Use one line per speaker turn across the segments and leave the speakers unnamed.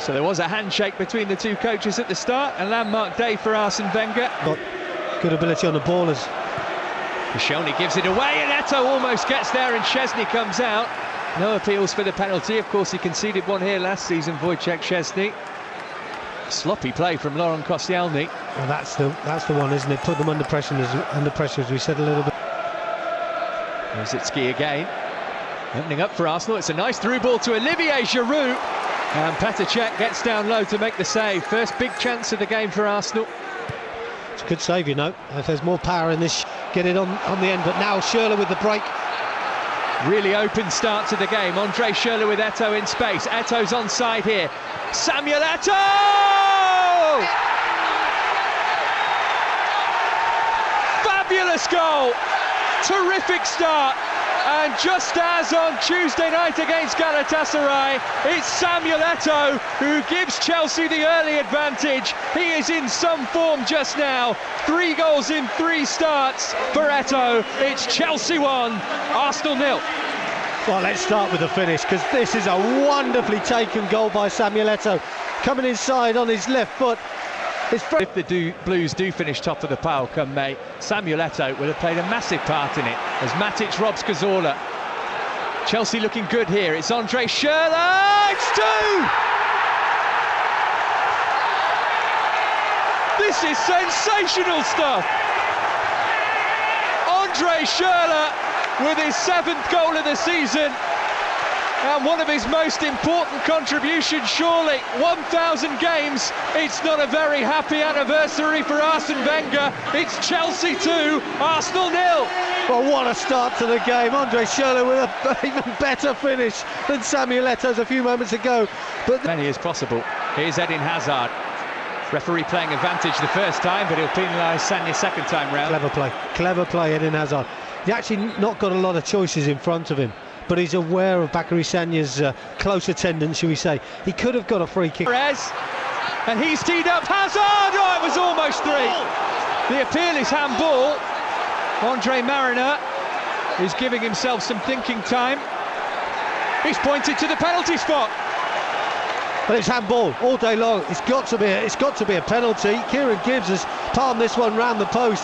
So there was a handshake between the two coaches at the start, a landmark day for Arsene Wenger.
Got good ability on the ball as
Schurrle gives it away, and Eto'o almost gets there, and Szczesny comes out. No appeals for the penalty. Of course, he conceded one here last season, Wojciech Szczesny. Sloppy play from Laurent Koscielny.
Well, that's the one, isn't it? Put them under pressure, as we said a little bit.
Rosicki again, opening up for Arsenal. It's a nice through ball to Olivier Giroud, and Petr Cech gets down low to make the save. First big chance of the game for Arsenal.
It's a good save, you know. If there's more power in this, get it on the end. But now Schurrle with the break.
Really open start to the game. Andre Schurrle with Eto'o in space. Eto'o's onside here. Samuel Eto'o! Fabulous goal! Terrific start. And just as on Tuesday night against Galatasaray, it's Samuel Eto'o who gives Chelsea the early advantage. He is in some form just now. 3 goals in 3 starts for Eto'o. It's Chelsea 1, Arsenal 0.
Well, let's start with the finish, because this is a wonderfully taken goal by Samuel Eto'o. Coming inside on his left foot.
If the Blues do finish top of the pile come May, Samuel Eto'o will have played a massive part in it as Matic robs Cazorla. Chelsea looking good here. It's Andre Schurrle. It's 2! This is sensational stuff. Andre Schurrle with his 7th goal of the season. And one of his most important contributions, surely. 1,000 games. It's not a very happy anniversary for Arsene Wenger. It's Chelsea 2, Arsenal 0.
Well, what a start to the game. Andre Schurrle with an even better finish than Samuel Eto'o's a few moments ago. But
many as possible. Here's Eden Hazard. Referee playing advantage the first time, but he'll penalise Sanya second time round.
Clever play, Eden Hazard. He's actually not got a lot of choices in front of him, but he's aware of Bakary Sanya's close attendance, shall we say. He could have got a free kick.
Perez, and he's teed up Hazard! Oh, it was almost 3. The appeal is handball. Andre Mariner is giving himself some thinking time. He's pointed to the penalty spot.
But it's handball all day long. It's got to be a penalty. Kieran Gibbs has palmed this one round the post,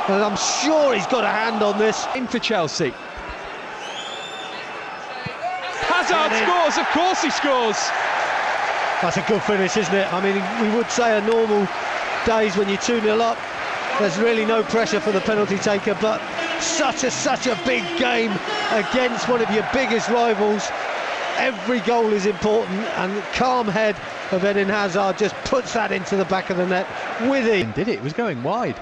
and I'm sure he's got a hand on this.
In for Chelsea. Hazard scores, of course he scores.
That's a good finish, isn't it? I mean, we would say a normal days when you're 2-0 up, there's really no pressure for the penalty taker, but such a big game against one of your biggest rivals. Every goal is important, and the calm head of Eden Hazard just puts that into the back of the net with it.
Did it? It was going wide.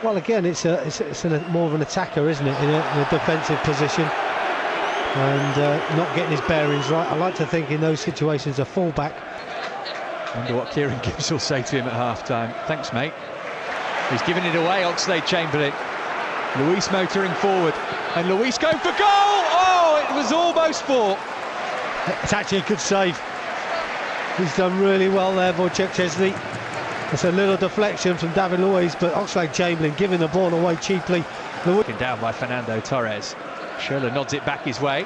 Well, again, it's more of an attacker, isn't it, in a defensive position, and not getting his bearings right. I like to think in those situations a full-back.
Wonder what Kieran Gibbs will say to him at half-time. Thanks, mate. He's giving it away, Oxlade-Chamberlain. Luis motoring forward, and Luis going for goal! Oh, it was almost 4.
It's actually a good save. He's done really well there, Wojciech Szczesny. It's a little deflection from David Luiz, but Oxlade-Chamberlain giving the ball away cheaply.
Looking down by Fernando Torres. Schurrle nods it back his way.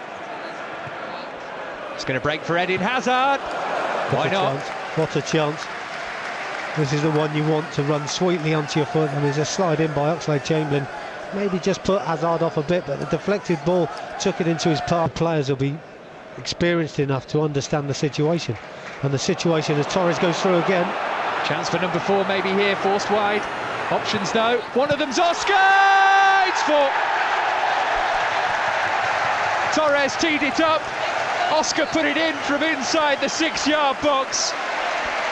It's going to break for Eden Hazard. Why not?
What a chance. This is the one you want to run sweetly onto your foot, and there's a slide in by Oxlade-Chamberlain. Maybe just put Hazard off a bit, but the deflected ball took it into his path. Players will be experienced enough to understand the situation, and the situation as Torres goes through again.
Chance for number 4 maybe here, forced wide. Options no. One of them's Oscar! It's 4. Torres teed it up. Oscar put it in from inside the 6-yard box.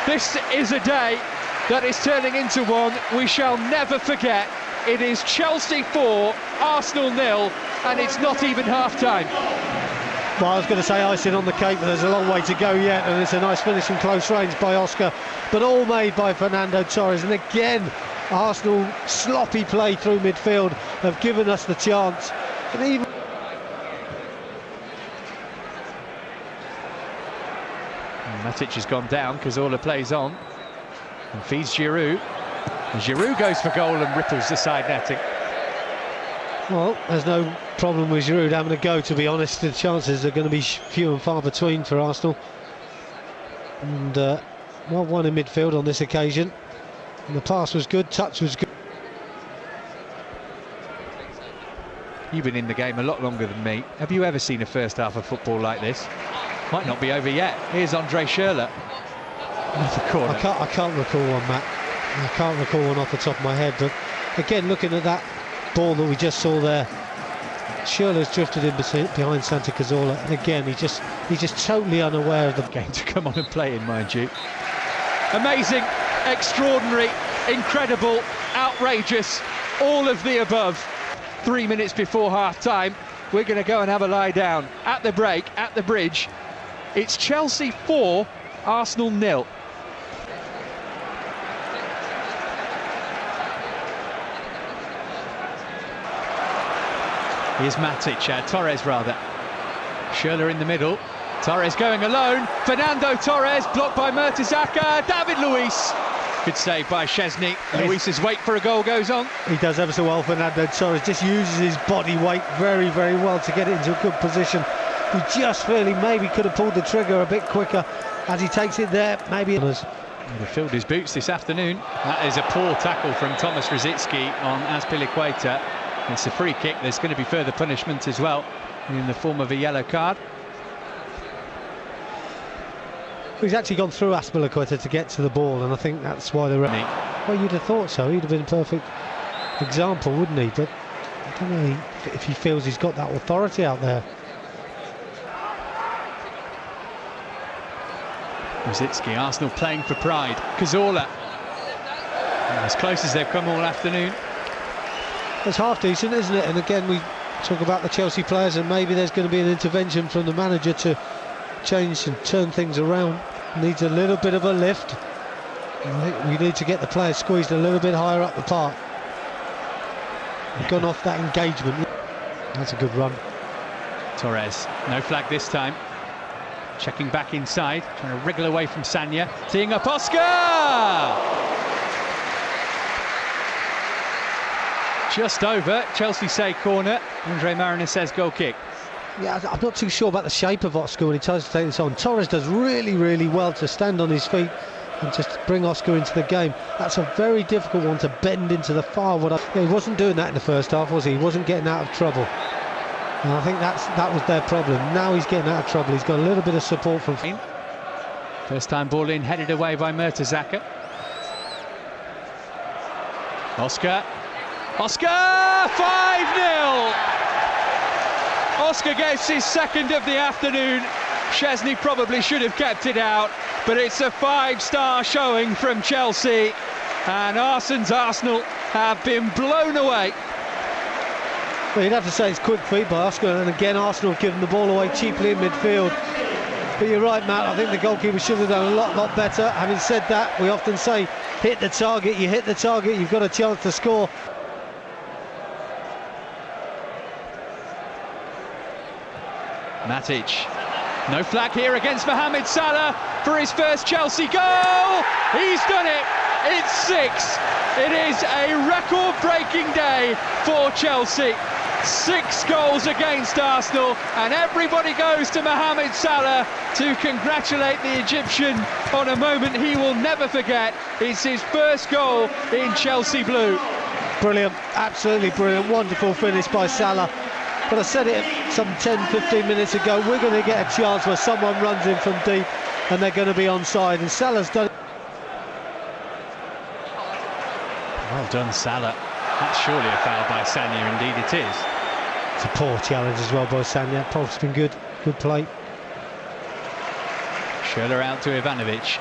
This is a day that is turning into one we shall never forget. It is Chelsea 4, Arsenal 0, and it's not even half-time.
Well, I was going to say icing on the cake, but there's a long way to go yet, and it's a nice finish from close range by Oscar, but all made by Fernando Torres. And again, Arsenal sloppy play through midfield have given us the chance. And even
Matic has gone down, Cazorla plays on and feeds Giroud. And Giroud goes for goal and ripples the side netting.
Well, there's no problem with Giroud having a go, to be honest. The chances are going to be few and far between for Arsenal. And well won in midfield on this occasion. And the pass was good, touch was good.
You've been in the game a lot longer than me. Have you ever seen a first half of football like this? Might not be over yet. Here's Andre Schurrle. Another corner.
I can't recall one, Matt. I can't recall one off the top of my head, but again, looking at that ball that we just saw there, Schurrle's drifted in behind Santi Cazorla, and again, he's just totally unaware of the
game to come on and play in, mind you. Amazing, extraordinary, incredible, outrageous, all of the above. 3 minutes before half-time, we're going to go and have a lie down. At the break, at the bridge, it's Chelsea 4, Arsenal 0. Here's Matic, Torres rather. Schurrle in the middle. Torres going alone. Fernando Torres blocked by Mertesacker. David Luiz. Good save by Szczesny. Luiz's wait for a goal goes on.
He does ever so well, Fernando Torres. Just uses his body weight very, very well to get it into a good position. He just really maybe could have pulled the trigger a bit quicker as he takes it there. Maybe.
He filled his boots this afternoon. That is a poor tackle from Thomas Rosicky on Azpilicueta. It's a free kick. There's going to be further punishment as well in the form of a yellow card.
He's actually gone through Azpilicueta to get to the ball, and I think that's why the well, you'd have thought so. He'd have been a perfect example, wouldn't he? But I don't know if he feels he's got that authority out there.
Rosicky, Arsenal playing for pride. Cazorla, as close as they've come all afternoon.
It's half decent, isn't it? And again, we talk about the Chelsea players, and maybe there's going to be an intervention from the manager to change and turn things around. Needs a little bit of a lift. I think we need to get the players squeezed a little bit higher up the park. We've gone off that engagement. That's a good run.
Torres, no flag this time. Checking back inside, trying to wriggle away from Sanya. Teeing up Oscar! Just over, Chelsea say corner. Andre Mariner says goal kick.
Yeah, I'm not too sure about the shape of Oscar when he tries to take this on. Torres does really, really well to stand on his feet and just bring Oscar into the game. That's a very difficult one to bend into the far. He wasn't doing that in the first half, was he? He wasn't getting out of trouble. And I think that was their problem. Now he's getting out of trouble. He's got a little bit of support from...
First time ball in, headed away by Mertesacker. Oscar, 5-0! Oscar gets his second of the afternoon. Szczesny probably should have kept it out, but it's a 5-star showing from Chelsea, and Arsenal's Arsenal have been blown away.
Well, you'd have to say it's quick feet by Oscar, and again Arsenal have given the ball away cheaply in midfield. But you're right, Matt, I think the goalkeeper should have done a lot better. Having said that, we often say hit the target, you hit the target, you've got a chance to score.
Matic, no flag here against Mohamed Salah for his first Chelsea goal. He's done it. It's 6. It is a record-breaking day for Chelsea. 6 goals against Arsenal, and everybody goes to Mohamed Salah to congratulate the Egyptian on a moment he will never forget. It's his first goal in Chelsea blue.
Brilliant, absolutely brilliant, wonderful finish by Salah. But I said it some 10-15 minutes ago, we're going to get a chance where someone runs in from deep and they're going to be onside, and Salah's done it.
Well done, Salah. That's surely a foul by Sanya, indeed it is.
It's a poor challenge as well by Sanya. Pulse been good play.
Schurrle out to Ivanovic.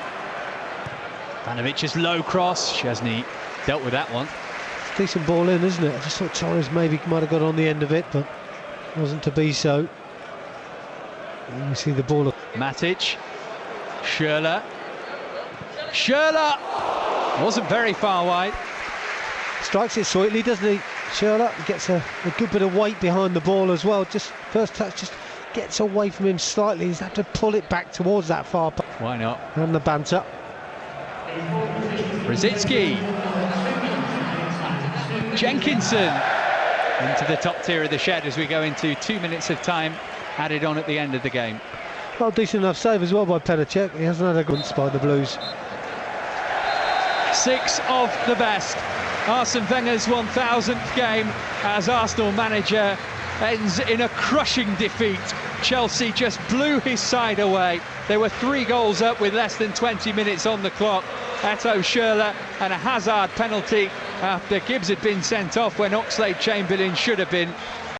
Ivanovic's low cross. Szczesny dealt with that one.
Decent ball in, isn't it? I just thought Torres maybe might have got on the end of it, but wasn't to be so. And we see the ball.
Matic, Schurrle. Wasn't very far wide.
Strikes it sweetly, doesn't he? Schurrle gets a good bit of weight behind the ball as well. Just first touch, just gets away from him slightly. He's had to pull it back towards that far.
Why not?
And the banter.
Rosicky. Jenkinson into the top tier of the shed as we go into 2 minutes of time added on at the end of the game.
Well, decent enough save as well by Penacek. He hasn't had a good spot by the Blues.
6 of the best. Arsene Wenger's 1000th game as Arsenal manager ends in a crushing defeat. Chelsea just blew his side away. They were 3 goals up with less than 20 minutes on the clock. Eto'o, Schurrle and a Hazard penalty after Gibbs had been sent off when Oxlade-Chamberlain should have been.